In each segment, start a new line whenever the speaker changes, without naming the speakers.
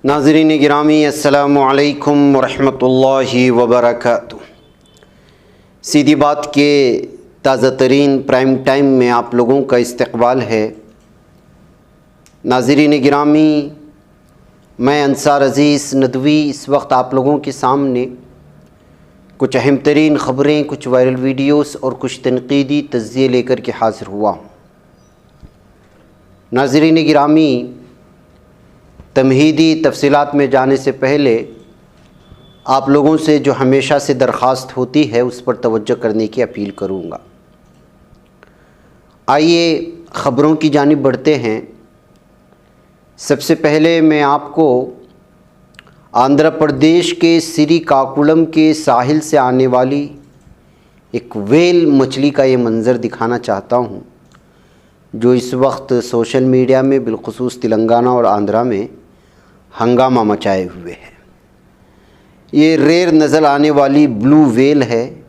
नाज़रीन गिरामी अस्सलामु अलैकुम वरहमतुल्लाहि वबरकातुहू। सीधी बात के ताज़ा तरीन प्राइम टाइम में आप लोगों का इस्तकबाल है। नाज़रीन गिरामी, मैं अंसार अज़ीज़ नदवी इस वक्त आप लोगों के सामने कुछ अहम तरीन ख़बरें, कुछ वायरल वीडियोस और कुछ तनक़ीदी तज़्ज़िये लेकर के हाज़िर हुआ हूँ। नाज़रीन गिरामी, तमहीदी तफसीलात में जाने से पहले आप लोगों से जो हमेशा से दरख्वास्त होती है उस पर तवज्जो करने की अपील करूँगा। आइए ख़बरों की जानिब बढ़ते हैं। सबसे पहले मैं आपको आंध्र प्रदेश के श्रीकाकुलम के साहिल से आने वाली एक व्हेल मछली का ये मंज़र दिखाना चाहता हूँ, जो इस वक्त सोशल मीडिया में बिलखुसूस तेलंगाना और आंध्रा में हंगामा मचाए हुए है। ये रेयर नज़र आने वाली ब्लू व्हेल है,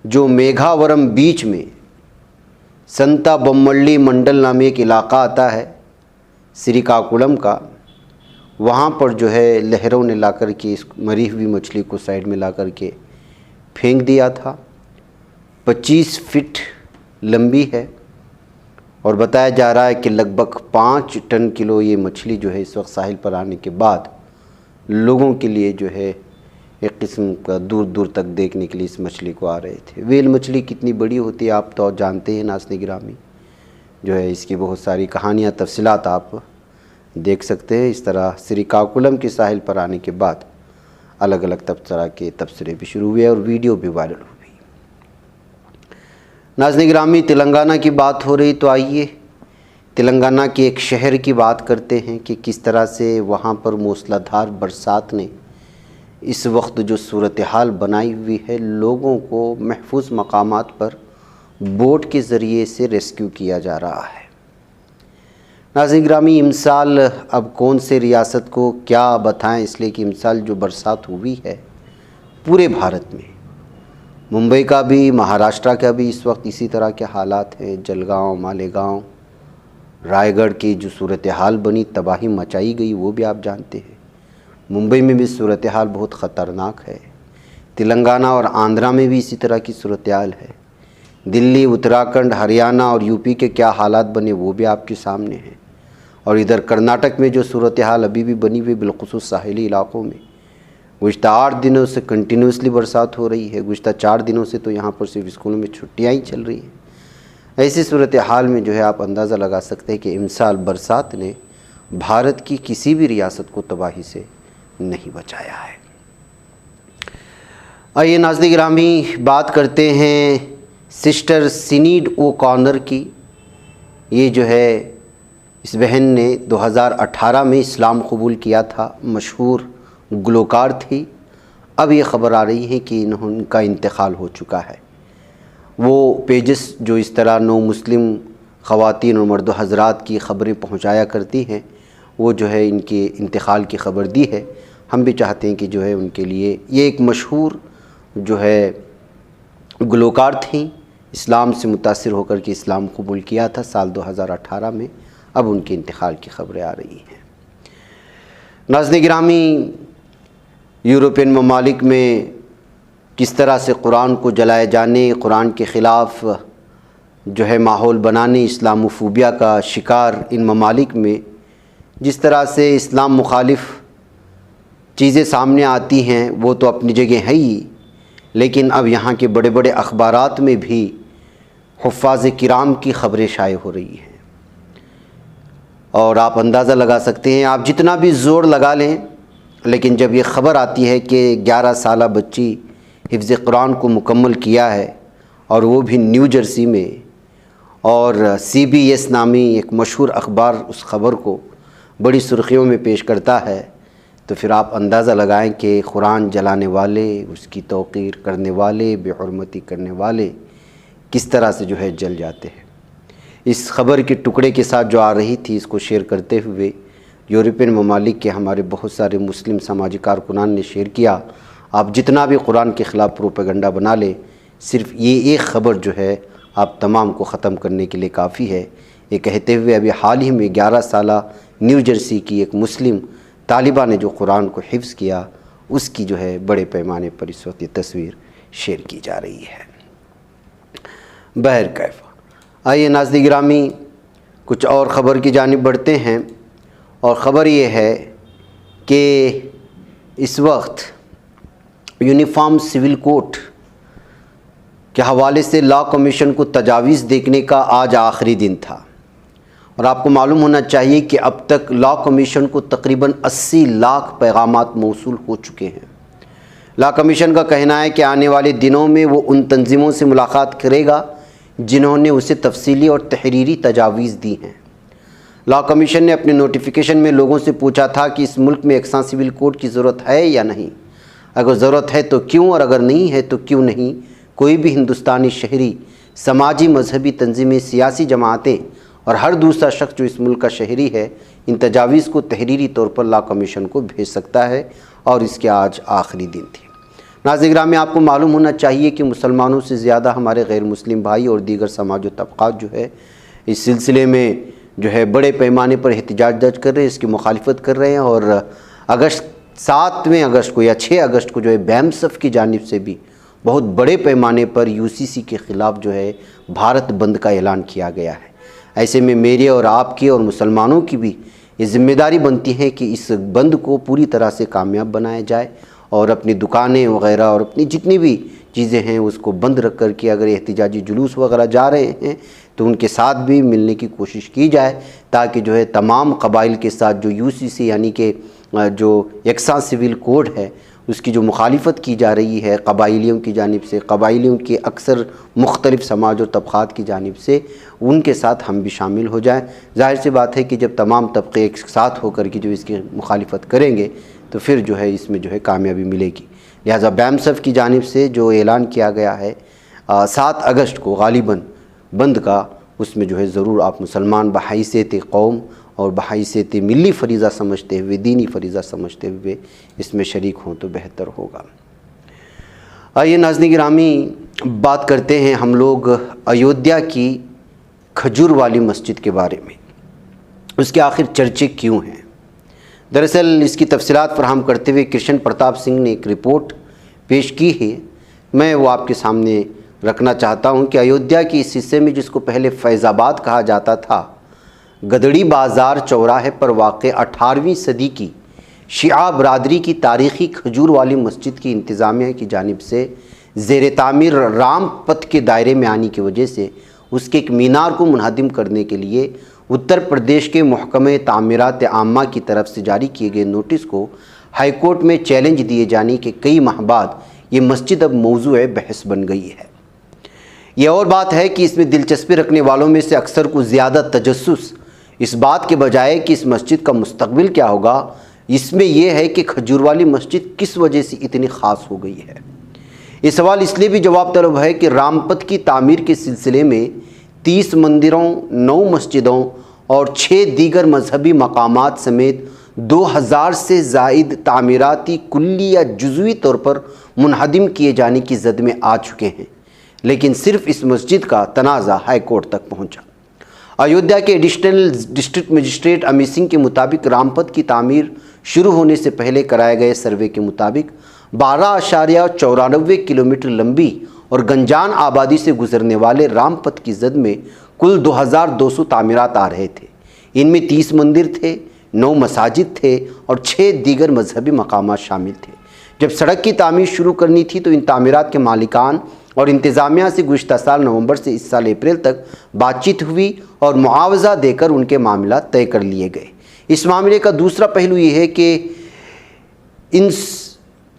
जो मेघावरम बीच में संता बम्मल्ली मंडल नामे एक इलाका आता है श्रीकाकुलम का। वहाँ पर जो है लहरों ने ला कर के इस मरी हुई मछली को साइड में ला कर के फेंक दिया था। 25 फीट लंबी है और बताया जा रहा है कि लगभग 5 टन किलो ये मछली जो है इस वक्त साहिल पर आने के बाद लोगों के लिए जो है एक किस्म का दूर दूर तक देखने के लिए इस मछली को आ रहे थे। व्हेल मछली कितनी बड़ी होती है आप तो जानते हैं नाज़रीन गिरामी, जो है इसकी बहुत सारी कहानियाँ तफसीलात आप देख सकते हैं। इस तरह श्रीकाकुलम के साहिल पर आने के बाद अलग अलग तरह के तबसरे भी शुरू हुए और वीडियो भी वायरल हुई। नाज़रीन गिरामी, तेलंगाना की बात हो रही तो आइए तेलंगाना के एक शहर की बात करते हैं कि किस तरह से वहाँ पर मूसलाधार बरसात ने इस वक्त जो सूरत हाल बनाई हुई है, लोगों को महफूज मकामात पर बोट के ज़रिए से रेस्क्यू किया जा रहा है। नाज़रीन गिरामी, इमसाल अब कौन से रियासत को क्या बताएं, इसलिए कि इमसाल जो बरसात हुई है पूरे भारत में, मुंबई का भी, महाराष्ट्र का भी इस वक्त इसी तरह के हालात हैं। जलगांव, मालेगांव, रायगढ़ की जो सूरत हाल बनी, तबाही मचाई गई, वो भी आप जानते हैं। मुंबई में भी सूरत हाल बहुत ख़तरनाक है। तेलंगाना और आंध्रा में भी इसी तरह की सूरत हाल है। दिल्ली, उत्तराखंड, हरियाणा और यूपी के क्या हालात बने वो भी आपके सामने हैं। और इधर कर्नाटक में जो सूरत हाल अभी भी बनी हुई बिलखुसूस साहिली इलाक़ों में, गुज़िश्ता 8 दिनों से कंटिन्यूसली बरसात हो रही है। गुज़िश्ता 4 दिनों से तो यहाँ पर सिर्फ स्कूलों में छुट्टियाँ ही चल रही हैं। ऐसी सूरत हाल में जो है आप अंदाज़ा लगा सकते हैं कि इमसाल बरसात ने भारत की किसी भी रियासत को तबाही से नहीं बचाया है। आइए नाज़रीन गिरामी, बात करते हैं सिस्टर सिनीड ओकॉनर की। ये जो है इस बहन ने 2018 में इस्लाम कबूल किया था, मशहूर गुलकार थी। अब ये ख़बर आ रही है कि उनका इंतकाल हो चुका है। वो पेजेस जो इस तरह नो मुस्लिम ख़वातीन और मर्द हज़रात की ख़बरें पहुंचाया करती हैं, वो जो है इनके इंतकाल की ख़बर दी है। हम भी चाहते हैं कि जो है उनके लिए, ये एक मशहूर जो है गुलकार थी, इस्लाम से मुतासिर होकर के इस्लाम कबूल किया था साल 2018 में। अब उनके इंतकाल की ख़बरें आ रही हैं। नाज़रीन गिरामी, यूरोपियन ममालिक में किस तरह से कुरान को जलाए जाने, कुरान के ख़िलाफ़ जो है माहौल बनाने, इस्लामोफोबिया का शिकार इन ममालिक में जिस तरह से इस्लाम मुखालिफ चीज़ें सामने आती हैं वो तो अपनी जगह है ही, लेकिन अब यहाँ के बड़े बड़े अखबारात में भी हुफ़्फ़ाज़ किराम की ख़बरें शाये हो रही हैं। और आप अंदाज़ा लगा सकते हैं, आप जितना भी ज़ोर लगा लें, लेकिन जब ये ख़बर आती है कि 11 साला बच्ची हिफ्ज़ कुरान को मुकम्मल किया है और वो भी न्यू जर्सी में, और CBS नामी एक मशहूर अखबार उस ख़बर को बड़ी सुर्खियों में पेश करता है, तो फिर आप अंदाज़ा लगाएं कि कुरान जलाने वाले, उसकी तौक़ीर करने वाले, बेहुरमती करने वाले किस तरह से जो है जल जाते हैं। इस ख़बर के टुकड़े के साथ जो आ रही थी, इसको शेयर करते हुए यूरोपियन ममालिक के हमारे बहुत सारे मुस्लिम समाजी कारकुनान ने शेयर किया। आप जितना भी कुरान के ख़िलाफ़ प्रोपेगेंडा बना ले, सिर्फ ये एक ख़बर जो है आप तमाम को ख़त्म करने के लिए काफ़ी है। ये कहते हुए अभी हाल ही में 11 साला न्यू जर्सी की एक मुस्लिम तालिबा ने जो कुरान को हिफ्ज़ किया उसकी जो है बड़े पैमाने पर इस वक्त ये तस्वीर शेयर की जा रही है। बहर कैफ़, आइए नाज़रीन गिरामी कुछ और ख़बर की जानिब बढ़ते हैं। और ख़बर ये है कि इस वक्त यूनिफॉर्म सिविल कोड के हवाले से लॉ कमीशन को तजावीज़ देखने का आज आखिरी दिन था। और आपको मालूम होना चाहिए कि अब तक लॉ कमीशन को तकरीबन 80 लाख पैगामात मौसूल हो चुके हैं। लॉ कमीशन का कहना है कि आने वाले दिनों में वो उन तंजीमों से मुलाकात करेगा जिन्होंने उसे तफसीली और तहरीरी तजावीज़ दी हैं। लॉ कमीशन ने अपने नोटिफिकेशन में लोगों से पूछा था कि इस मुल्क में एकसां सिविल कोड की ज़रूरत है या नहीं, अगर ज़रूरत है तो क्यों, और अगर नहीं है तो क्यों नहीं। कोई भी हिंदुस्तानी शहरी, समाजी, मजहबी तंजीमें, सियासी जमातें और हर दूसरा शख्स जो इस मुल्क का शहरी है इन तजावीज़ को तहरीरी तौर पर लॉ कमीशन को भेज सकता है। और इसके आज आखिरी दिन थी। नाज़रीन गिरामी, आपको मालूम होना चाहिए कि मुसलमानों से ज़्यादा हमारे गैर मुस्लिम भाई और दीगर समाज व तबक़ात जो है इस सिलसिले में जो है बड़े पैमाने पर एहतजाज दर्ज कर रहे हैं, इसकी मुखालिफत कर रहे हैं। और 7 अगस्त को या 6 अगस्त को जो है बैमसफ की जानिब से भी बहुत बड़े पैमाने पर यूसीसी के ख़िलाफ़ जो है भारत बंद का ऐलान किया गया है। ऐसे में मेरे और आपकी और मुसलमानों की भी ये ज़िम्मेदारी बनती है कि इस बंद को पूरी तरह से कामयाब बनाया जाए और अपनी दुकानें वगैरह और अपनी जितनी भी चीज़ें हैं उसको बंद रख कर के अगर एहतिजाजी जुलूस वगैरह जा रहे हैं तो उनके साथ भी मिलने की कोशिश की जाए, ताकि जो है तमाम कबाइल के साथ जो यूसीसी यानी कि जो यकसां सिविल कोड है उसकी जो मुखालिफत की जा रही है कबाइलियों की जानिब से, कबाइलियों के अक्सर मुख्तलिफ़ समाज और तबक़ात की जानिब से, उनके साथ हम भी शामिल हो जाएं। ज़ाहिर सी बात है कि जब तमाम तबक़े एक साथ होकर के जो इसकी मुखालिफत करेंगे तो फिर जो है इसमें जो है कामयाबी मिलेगी। लिहाजा बैमसफ की जानिब से जो ऐलान किया गया है 7 अगस्त को गालिबन बंद का, उसमें जो है ज़रूर आप मुसलमान बहैसियत कौम और बहैसियत मिली फ़रीज़ा समझते हुए, दीनी फ़रीज़ा समझते हुए इसमें शरीक हों तो बेहतर होगा। आइए नाज़रीन गिरामी, बात करते हैं हम लोग अयोध्या की खजूर वाली मस्जिद के बारे में। उसके आखिर चर्चे क्यों हैं? दरअसल इसकी तफसीलात फराहम करते हुए कृष्ण प्रताप सिंह ने एक रिपोर्ट पेश की है। मैं वो आपके सामने रखना चाहता हूँ कि अयोध्या के इस हिस्से में, जिसको पहले फैज़ाबाद कहा जाता था, गदड़ी बाज़ार चौराहे पर वाक़े 18वीं सदी की शिया बरादरी की तारीख़ी खजूर वाली मस्जिद की इंतज़ामिया की जानिब से ज़ेर तामीर राम पथ के दायरे में आने की वजह से उसके एक मीनार को मुनहदिम करने के लिए उत्तर प्रदेश के महकमे तामीरात आम्मा की तरफ से जारी किए गए नोटिस को हाई कोर्ट में चैलेंज दिए जाने के कई माह बाद ये मस्जिद अब मौजूए बहस बन गई है। ये और बात है कि इसमें दिलचस्पी रखने वालों में से अक्सर को ज़्यादा तजस्सुस इस बात के बजाय कि इस मस्जिद का मुस्तकबिल क्या होगा, इसमें यह है कि खजूर वाली मस्जिद किस वजह से इतनी ख़ास हो गई है। ये सवाल इसलिए भी जवाब तलब है कि रामपथ की तामीर के सिलसिले में 30 मंदिरों, 9 मस्जिदों और 6 दीगर मजहबी मकामात समेत 2000 से ज़ायद तामीराती कुल्ली या जुज़वी तौर पर मुनहदिम किए जाने की जद में आ चुके हैं, लेकिन सिर्फ इस मस्जिद का तनाज़ा हाई कोर्ट तक पहुंचा। अयोध्या के additional district magistrate Amit Singh के मुताबिक रामपथ की तामीर शुरू होने से पहले कराए गए सर्वे के मुताबिक 12.94 किलोमीटर लंबी और गंजान आबादी से गुजरने वाले रामपथ की जद में कुल 2200 तामीरात आ रहे थे। इनमें 30 मंदिर थे, 9 मसाजिद थे और 6 दीगर मजहबी मकामात शामिल थे। जब सड़क की तामीर शुरू करनी थी तो इन तामीरात के मालिकान और इंतज़ामिया से गुज़िश्ता साल नवंबर से इस साल अप्रैल तक बातचीत हुई और मुआवजा देकर उनके मामला तय कर लिए गए। इस मामले का दूसरा पहलू ये है कि इन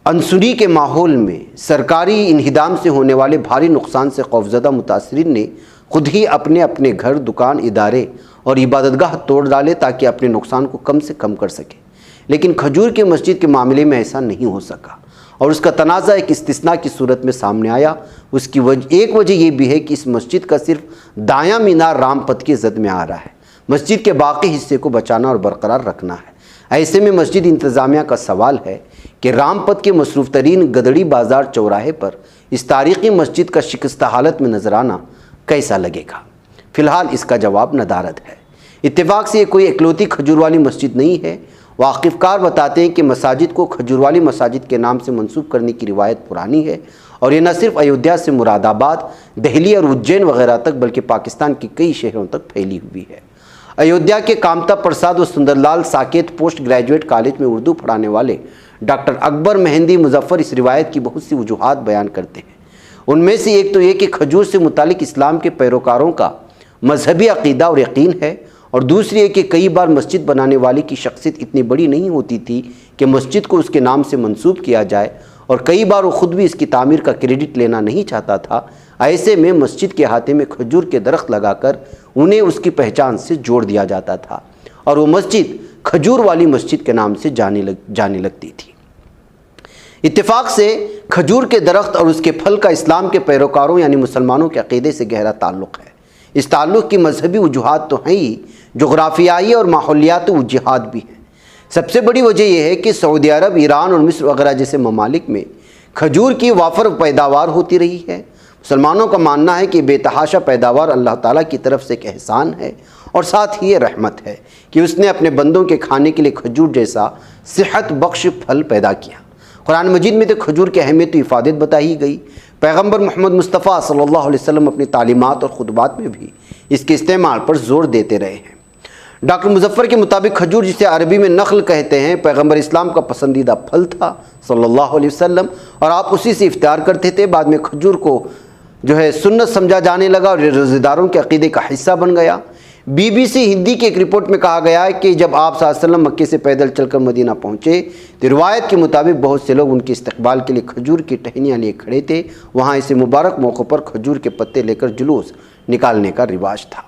अनसुनी के माहौल में सरकारी इन्हिदाम से होने वाले भारी नुकसान से खौफज़दा मुतासरीन ने खुद ही अपने अपने घर, दुकान, इदारे और इबादतगाह तोड़ डाले ताकि अपने नुकसान को कम से कम कर सके। लेकिन खजूर के मस्जिद के मामले में ऐसा नहीं हो सका और उसका तनाज़ा एक इस्तिस्ना की सूरत में सामने आया। उसकी एक वजह यह भी है कि इस मस्जिद का सिर्फ दायां मीनार रामपथ की जद में आ रहा है। मस्जिद के बाकी हिस्से को बचाना और बरकरार रखना है। ऐसे में मस्जिद इंतज़ामिया का सवाल है कि रामपथ के मसरूफ़ तरीन गदड़ी बाज़ार चौराहे पर इस तारीख़ी मस्जिद का शिकस्त हालत में नज़र आना कैसा लगेगा। फ़िलहाल इसका जवाब नदारद है। इत्तेफाक से ये कोई इकलौती खजूर वाली मस्जिद नहीं है वाकिफ़कार बताते हैं कि मसाजिद को खजूरवाली मसाजिद के नाम से मंसूब करने की रिवायत पुरानी है और ये न सिर्फ अयोध्या से मुरादाबाद, दिल्ली और उज्जैन वगैरह तक बल्कि पाकिस्तान के कई शहरों तक फैली हुई है। अयोध्या के कामता प्रसाद व Sundarlal Saket post graduate college में उर्दू पढ़ाने वाले डॉक्टर अकबर मेहंदी मुजफ्फर इस रिवायत की बहुत सी वजूहात बयान करते हैं। उनमें से एक तो ये कि खजूर से मुतालिक इस्लाम के पैरोकारों का मजहबी अकीदा और यकीन है, और दूसरी है कि कई बार मस्जिद बनाने वाले की शख्सियत इतनी बड़ी नहीं होती थी कि मस्जिद को उसके नाम से मंसूब किया जाए, और कई बार वो ख़ुद भी इसकी तामीर का क्रेडिट लेना नहीं चाहता था। ऐसे में मस्जिद के अहाते में खजूर के दरख्त लगाकर उन्हें उसकी पहचान से जोड़ दिया जाता था और वो मस्जिद खजूर वाली मस्जिद के नाम से जाने लगती थी। इत्तेफाक से खजूर के दरख्त और उसके फल का इस्लाम के पैरोकारों यानी मुसलमानों के अक़ीदे से गहरा ताल्लुक़ है। इस ताल्लुक़ की मजहबी वजूहात तो हैं ही, जोग्राफियाई और माहौलियाती वजूहात भी हैं। सबसे बड़ी वजह यह है कि सऊदी अरब, ईरान और मिस्र वगैरह जैसे ममालिक में खजूर की वाफर पैदावार होती रही है। मुसलमानों का मानना है कि बेतहाशा पैदावार अल्लाह ताला की तरफ से एक एहसान है और साथ ही ये रहमत है कि उसने अपने बंदों के खाने के लिए खजूर जैसा सेहत बख्श फल पैदा किया। कुरान मजीद में तो खजूर की अहमियत और इफादत बताई गई। पैगम्बर मोहम्मद मुस्तफ़ा सल्लल्लाहु अलैहि वसल्लम अपनी तालीमात और खुतबात में भी इसके इस्तेमाल पर ज़ोर देते रहे हैं। डॉक्टर मुजफ्फर के मुताबिक खजूर, जिसे अरबी में नखल कहते हैं, पैगम्बर इस्लाम का पसंदीदा फल था सल्लल्लाहु अलैहि वसल्लम, और आप उसी से इफ्तार करते थे। बाद में खजूर को सुन्नत समझा जाने लगा और रोज़ेदारों के अक़ीदे का हिस्सा बन गया। BBC हिंदी की एक रिपोर्ट में कहा गया है कि जब आप सल्लल्लाहु अलैहि वसल्लम मक्के से पैदल चलकर मदीना पहुँचे तो रिवायत के मुताबिक बहुत से लोग उनके इस्तकबाल के लिए खजूर की टहनियाँ लिए खड़े थे। वहाँ इसे मुबारक मौक़ों पर खजूर के पत्ते लेकर जुलूस निकालने का रिवाज था।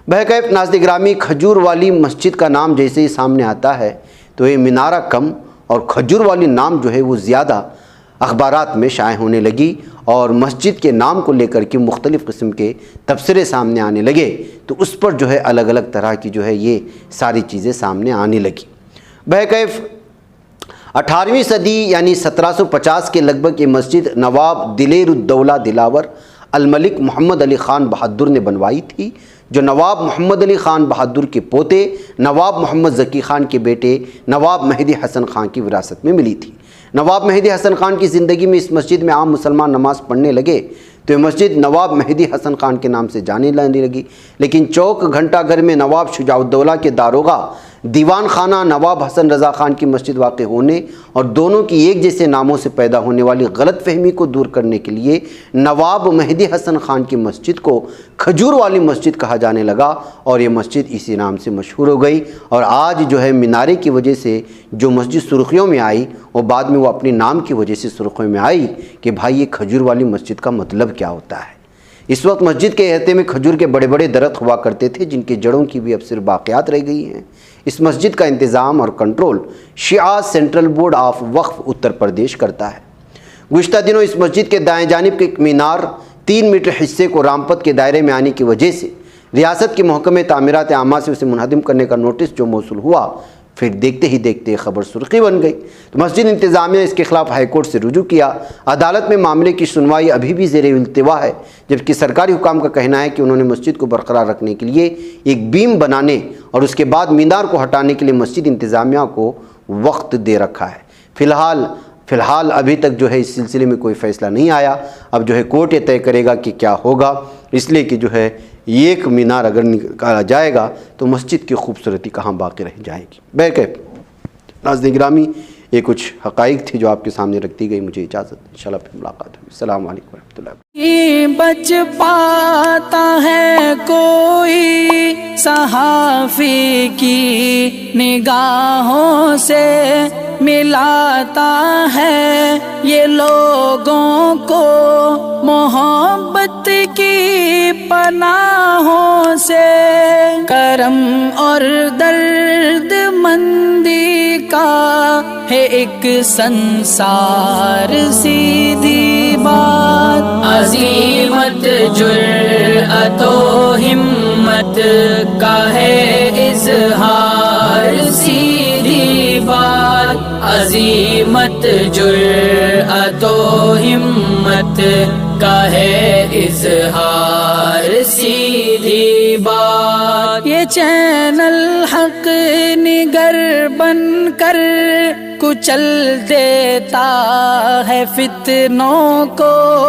बहरकैफ नाज़रीन गिरामी, खजूर वाली मस्जिद का नाम जैसे ही सामने आता है तो ये मीनारा कम और खजूर वाली नाम वो ज़्यादा अखबारात में शाये होने लगी और मस्जिद के नाम को लेकर के मुख्तलिफ़ किस्म के तबसरे सामने आने लगे, तो उस पर अलग अलग तरह की ये सारी चीज़ें सामने आने लगी। बहरकैफ 18वीं सदी यानी 1750 के लगभग ये मस्जिद नवाब दिलेरुद्दौला दिलावर अल मलिक मोहम्मद अली ख़ान बहादुर ने बनवाई थी, जो नवाब मोहम्मद अली ख़ान बहादुर के पोते नवाब मोहम्मद ज़की ख़ान के बेटे नवाब मेहदी हसन ख़ान की विरासत में मिली थी। नवाब मेहदी हसन ख़ान की ज़िंदगी में इस मस्जिद में आम मुसलमान नमाज़ पढ़ने लगे तो ये मस्जिद नवाब मेहदी हसन ख़ान के नाम से जाने लगी। लेकिन चौक घंटाघर में नवाब शुजाउद्दौला के दारोगा दीवान खाना नवाब हसन रज़ा ख़ान की मस्जिद वाक़ होने और दोनों की एक जैसे नामों से पैदा होने वाली गलत फहमी को दूर करने के लिए नवाब मेहदी हसन ख़ान की मस्जिद को खजूर वाली मस्जिद कहा जाने लगा और ये मस्जिद इसी नाम से मशहूर हो गई। और आज मीनारे की वजह से जो मस्जिद सुर्खियों में आई वो बाद में वो अपने नाम की वजह से सुर्खियों में आई कि भाई ये खजूर वाली मस्जिद का मतलब क्या होता है। इस वक्त मस्जिद के अहाते में खजूर के बड़े बड़े दरख्त हुआ करते थे जिनकी जड़ों की भी अब सिर्फ बाक़ियात रह गई हैं। इस मस्जिद का इंतज़ाम और control Shia central board of Waqf Uttar Pradesh करता है। गुज़िश्ता दिनों इस मस्जिद के दाएं जानिब के एक मीनार 3 मीटर हिस्से को रामपत के दायरे में आने की वजह से रियासत के महकमे तामीरात आमा से उसे मुनहदिम करने का नोटिस जो मौसूल हुआ, फिर देखते ही देखते खबर सुर्खी बन गई। तो मस्जिद इंतज़ामिया इसके ख़िलाफ़ हाईकोर्ट से रुजू किया। अदालत में मामले की सुनवाई अभी भी ज़ेर इल्तिवा है, जबकि सरकारी हुकाम का कहना है कि उन्होंने मस्जिद को बरकरार रखने के लिए एक बीम बनाने और उसके बाद मीनार को हटाने के लिए मस्जिद इंतज़ामिया को वक्त दे रखा है। फ़िलहाल अभी तक इस सिलसिले में कोई फ़ैसला नहीं आया। अब कोर्ट ये तय करेगा कि क्या होगा, इसलिए कि एक मीनार अगर निकाला जाएगा तो मस्जिद की खूबसूरती कहाँ बाकी रह जाएगी। बहरकैफ नाज़रीन गिरामी, ये कुछ हक़ाइक़ थी जो आपके सामने रखती गई। मुझे इजाज़त, इंशाअल्लाह फिर मुलाकात होगी। अस्सलामु अलैकुम वरहमतुल्लाह।
बच पाता है कोई सहाफ़ी की निगाहों से, मिलाता है ये लोगों को मोहब्बत की पनाहों से। करम और दर्द मंदी का है एक संसार सीधी बात। अज़ीमत जुर्अतो हिम्मत का है इज़हार सीधी बात। अज़ीमत जुर्अतो हिम्मत का है इज़हार सीधी बात। ये चैनल हक निगर बनकर कुचल देता है फितनों को।